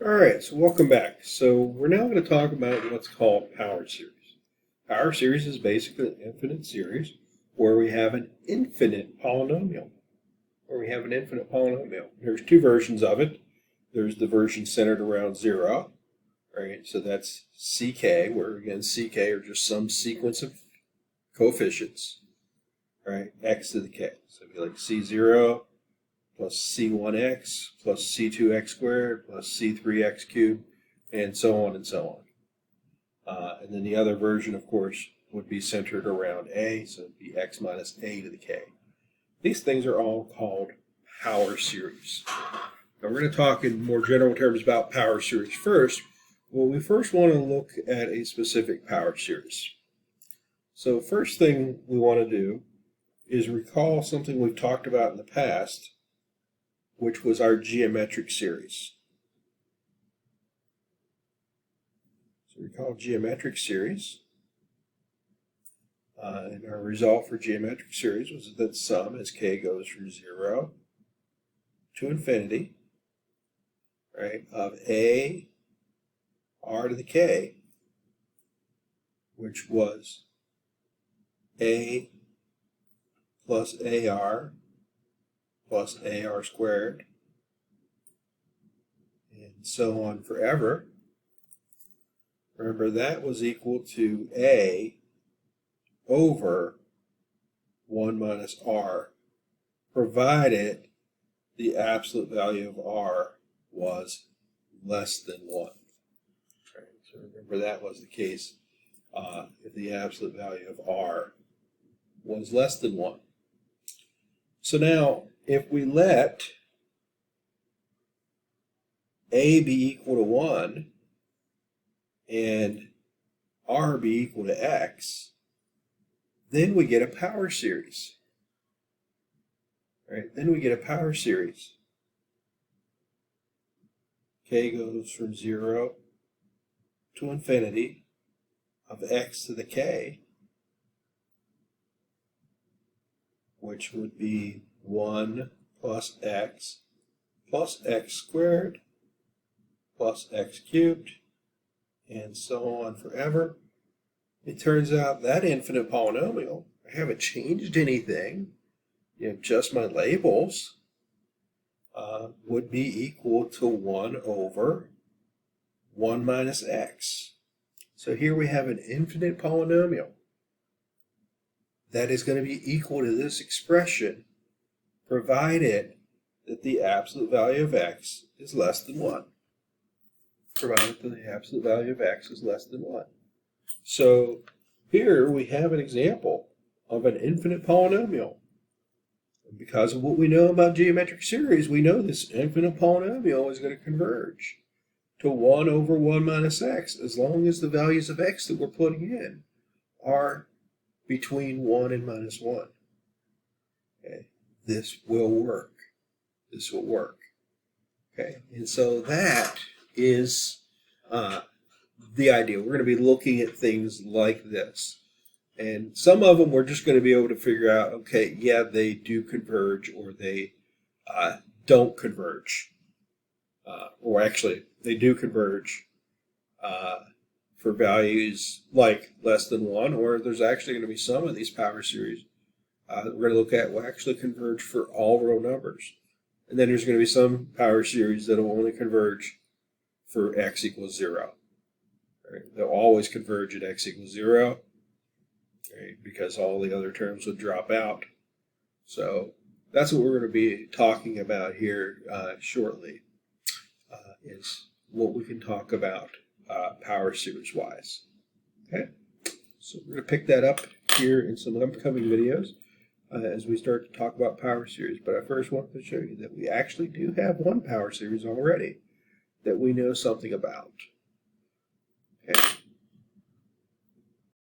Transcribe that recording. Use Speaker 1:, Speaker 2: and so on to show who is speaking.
Speaker 1: All right, so welcome back. So we're now going to talk about what's called power series. Power series is basically an infinite series where we have an infinite polynomial. There's two versions of it. There's the version centered around zero, right? So that's ck, where again ck are just some sequence of coefficients, right? X to the k. So it'd be like c0 plus c1x plus c2x squared plus c3x cubed, and so on and so on. And then the other version, of course, would be centered around a, so it'd be x minus a to the k. These things are all called power series. Now we're going to talk in more general terms about power series first. Well, we first want to look at a specific power series. So first thing we want to do is recall something we've talked about in the past, which was our geometric series. So recall geometric series. And our result for geometric series was that sum as k goes from 0 to infinity, right, of a r to the k, which was a plus ar plus ar squared, and so on forever. Remember, that was equal to a over 1 minus r, provided the absolute value of r was less than 1. Right? So remember, that was the case if the absolute value of r was less than 1. So now, if we let a be equal to 1 and r be equal to x, then we get a power series. Right? Then we get a power series. K goes from 0 to infinity of x to the k, which would be 1 plus x squared plus x cubed, and so on forever. It turns out that infinite polynomial, I haven't changed anything, just my labels, would be equal to 1 over 1 minus x. So here we have an infinite polynomial that is going to be equal to this expression, provided that the absolute value of x is less than 1. Provided that the absolute value of x is less than 1. So here we have an example of an infinite polynomial. And because of what we know about geometric series, we know this infinite polynomial is going to converge to 1 over 1 minus x, as long as the values of x that we're putting in are between 1 and minus 1. Okay, this will work. This will work. Okay, and so that is the idea. We're going to be looking at things like this. And some of them we're just going to be able to figure out, okay, yeah, they do converge, or they don't converge. Or actually, they do converge for values like less than 1, or there's actually going to be some of these power series that we're going to look at will actually converge for all real numbers. And then there's going to be some power series that will only converge for x equals 0. Right? They'll always converge at x equals 0, right? Because all the other terms would drop out. So that's what we're going to be talking about here shortly, is what we can talk about power series wise. Okay, so we're going to pick that up here in some upcoming videos as we start to talk about power series. But I first want to show you that we actually do have one power series already that we know something about. Okay.